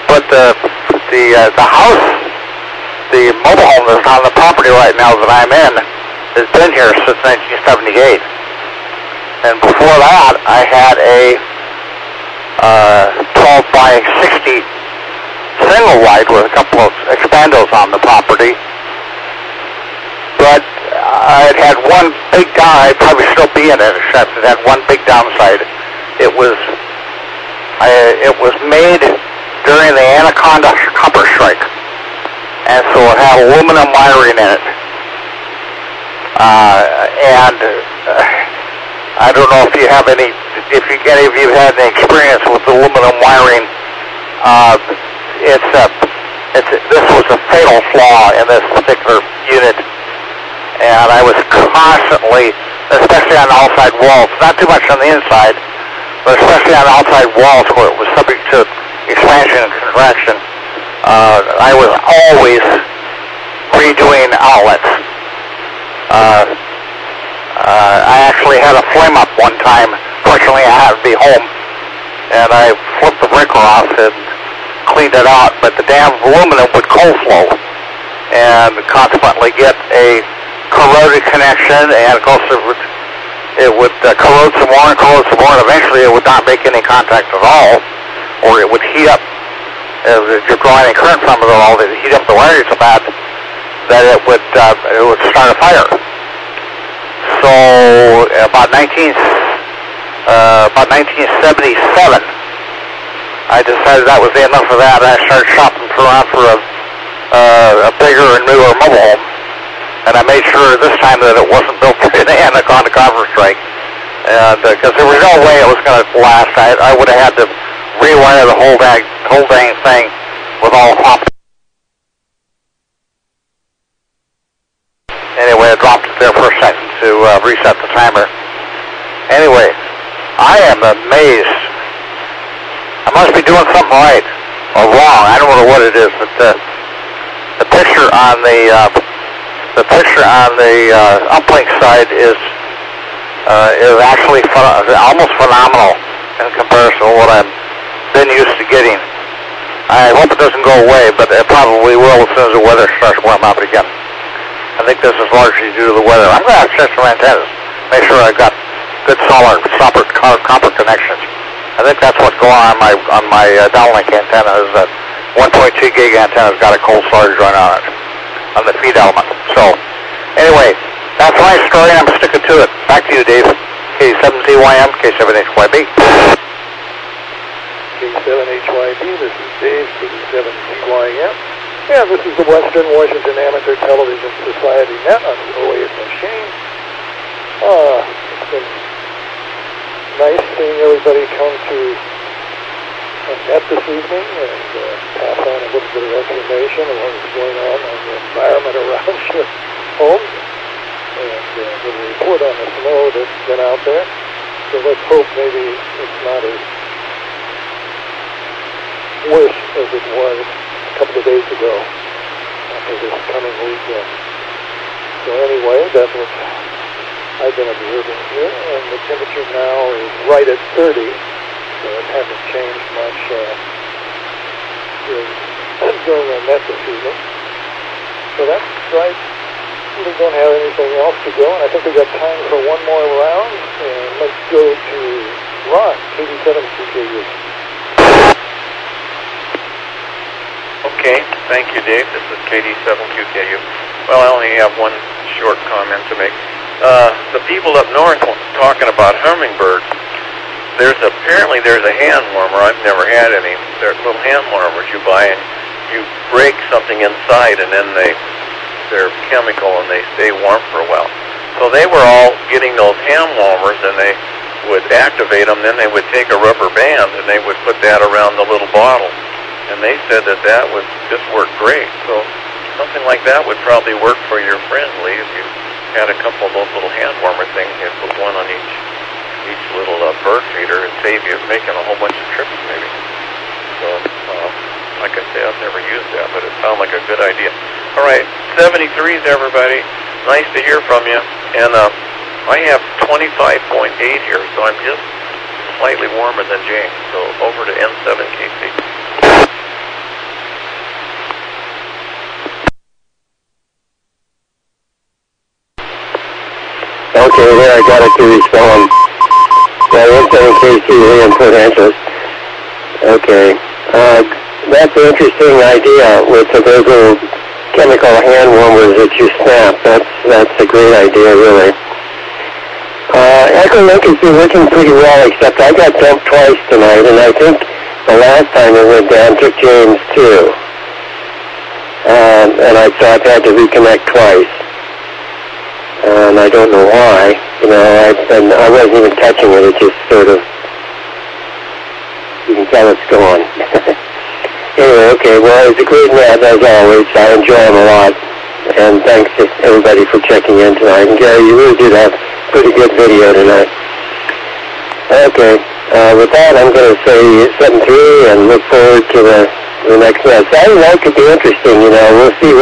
but the house, the mobile home that's on the property right now that I'm in, has been here since 1978. And before that, I had a 12 by 60 single wide with a couple of expandos on the property. But I had one big down. I'd probably still be in it, except it had one big downside. It was made during the Anaconda copper strike, and so it had aluminum wiring in it. I don't know if you have any of you had any experience with aluminum wiring. This was a fatal flaw in this particular unit, and I was constantly, especially on the outside walls, not too much on the inside, but especially on the outside walls where it was subject to expansion and contraction, I was always redoing outlets. I actually had a flame up one time. Fortunately, I had to be home, and I flipped the breaker off and cleaned it out, but the damn aluminum would cold flow and consequently get a corroded connection, and of course it would corrode some more, and eventually it would not make any contact at all, or it would heat up. If you're drawing any current from it at all, it would heat up the wiring so bad that it would start a fire. So about 1977, I decided that was enough of that, and I started shopping around for a bigger and newer mobile home. And I made sure this time that it wasn't built in the Anaconda copper strike, because there was no way it was going to last. I would have had to rewire the whole dang thing with all pop. Anyway, I dropped it there for a second to reset the timer. Anyway, I am amazed. I must be doing something right or wrong. I don't know what it is, but the picture on the uplink side is actually almost phenomenal in comparison to what I've been used to getting. I hope it doesn't go away, but it probably will as soon as the weather starts to warm up again. I think this is largely due to the weather. I'm going to have to check some antennas, make sure I've got good solid copper connections. I think that's what's going on my downlink antenna, is that 1.2 gig antenna's got a cold storage joint on it, on the feed element. So, anyway, that's my story, and I'm sticking to it. Back to you, Dave. K7ZYM, K7HYB. K7HYB, this is Dave, K7ZYM. Yeah, this is the Western Washington Amateur Television Society net on the 08 machine. It's been nice seeing everybody come to a net this evening and pass on a little bit of information on what's going on the environment around your home, and with a report on the snow that's been out there. So let's hope maybe it's not as worse as it was a couple of days ago after this coming weekend. So anyway, that's what I've been observing here, and the temperature now is right at 30, so it hasn't changed much during the net this evening. So that's right. We don't have anything else to go, and I think we've got time for one more round, and let's go to Ron, KD7QKU. Okay, thank you, Dave. This is KD7QKU. Well, I only have one short comment to make. The people up north talking about hummingbirds. Apparently there's a hand warmer. I've never had any. They're little hand warmers you buy, and you break something inside, and then they're chemical and they stay warm for a while. So they were all getting those hand warmers, and they would activate them. Then they would take a rubber band and they would put that around the little bottle. And they said that would just work great. So something like that would probably work for your friend, Lee, if you had a couple of those little hand warmer things. You put one on each little bird feeder and save you making a whole bunch of trips, maybe. So, like I say, I've never used that, but it sounded like a good idea. All right, 73s, everybody. Nice to hear from you. And I have 25.8 here, so I'm just slightly warmer than James. So over to N7KC. Okay, there, I got it to respond. N7KC input answers. Okay. That's an interesting idea with the little chemical hand warmers that you snap. That's a great idea, really. Echolink has been working pretty well, except I got dumped twice tonight, and I think the last time it went down took James too. And I thought I had to reconnect twice. And I don't know why. You know, I wasn't even touching it. It just sort of, you can tell it's gone. Anyway, okay, well, it's a great net, as always. I enjoy them a lot. And thanks to everybody for checking in tonight. And Gary, you really did have pretty good video tonight. Okay, with that, I'm going to say 7-3 and look forward to the next net. Saturday night could be interesting, you know. We'll see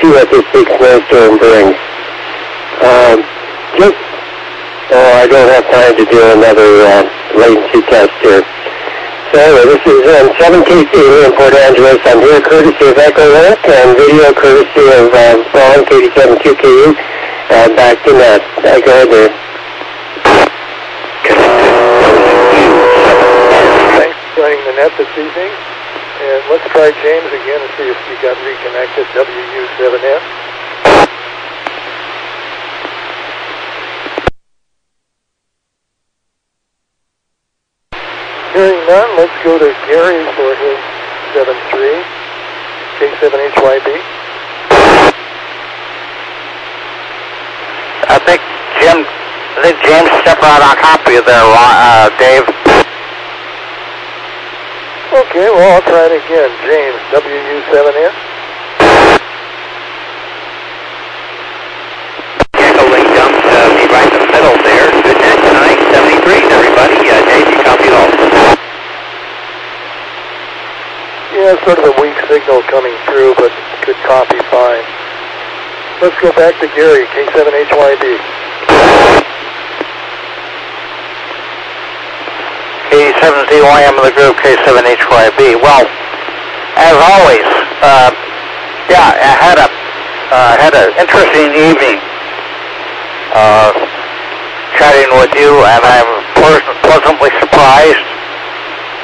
what this big snowstorm brings. I don't have time to do another latency test here. So this is 7KC in Port Angeles. I'm here courtesy of Echolink and video courtesy of Ron, KD7QKU. Back to net. Go ahead, Dave. Thanks for joining the net this evening. And let's try James again and see if he got reconnected. WW7ATS. Hearing none, let's go to Gary for his 7-3, K7HYB. I think James stepped out on copy of there, Dave. Okay, well, I'll try it again. James, WU7S. Echolink dumped me right in the middle there. Good net tonight. 73s, everybody. Dave, you copied all. Yeah, sort of a weak signal coming through, but should copy fine. Let's go back to Gary, K7HYB. K7ZYM of the group, K7HYB. Well, as always, I had an interesting evening chatting with you, and I'm pleasantly surprised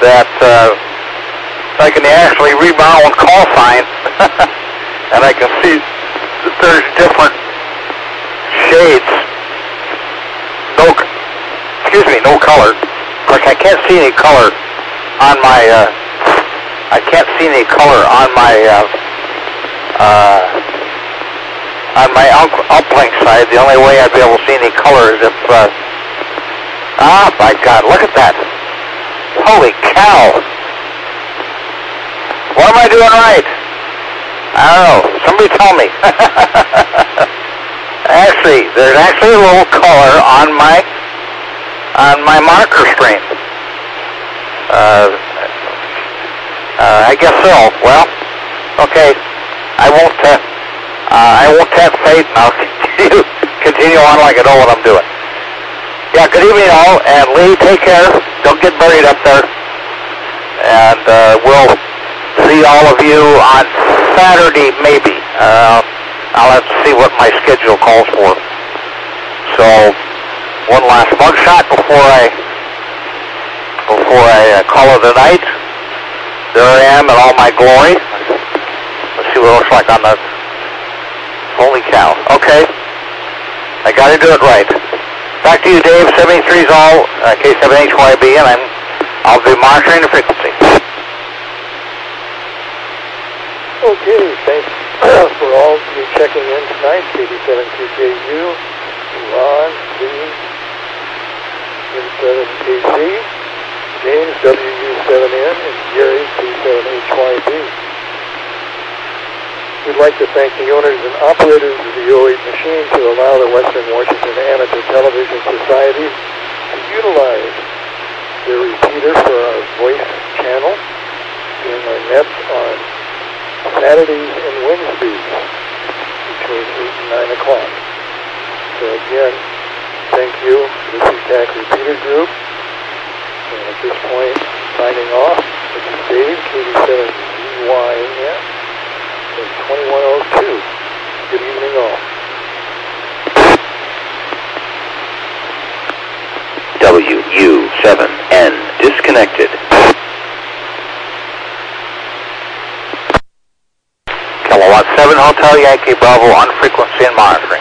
that I can actually read my own call sign, and I can see that there's different shades. No color. Of course, I can't see any color on my. On my uplink side. The only way I'd be able to see any color is if. My God! Look at that! Holy cow! What am I doing right? I don't know. Somebody tell me. There's actually a little color on my marker screen. I guess so. Well, okay. I won't tempt fate, and I'll continue on like I know what I'm doing. Yeah, good evening all, and Lee, take care. Don't get buried up there. And we'll see all of you on Saturday, maybe. I'll have to see what my schedule calls for. So, one last mugshot before I call it a night. There I am in all my glory. Let's see what it looks like on the... Holy cow. Okay. I got to do it right. Back to you, Dave. 73's all, K7HYB, and I'll be monitoring the frequency. Okay, thanks for all you checking in tonight. KD7QKU, Ron, Lee, M7KC, James, WU7N, and Gary, K7HYB. We'd like to thank the owners and operators of the 08 machine to allow the Western Washington Amateur Television Society to utilize their repeater for our voice channel in our nets on Saturdays and Wednesdays between 8 and 9 o'clock. So again, thank you to the CTAC Repeater Group. And at this point, signing off, this is Dave, KD7ZYN, and 2102. Good evening all. WU7N disconnected. Kilowatt 7 Hotel Yankee Bravo on frequency and monitoring.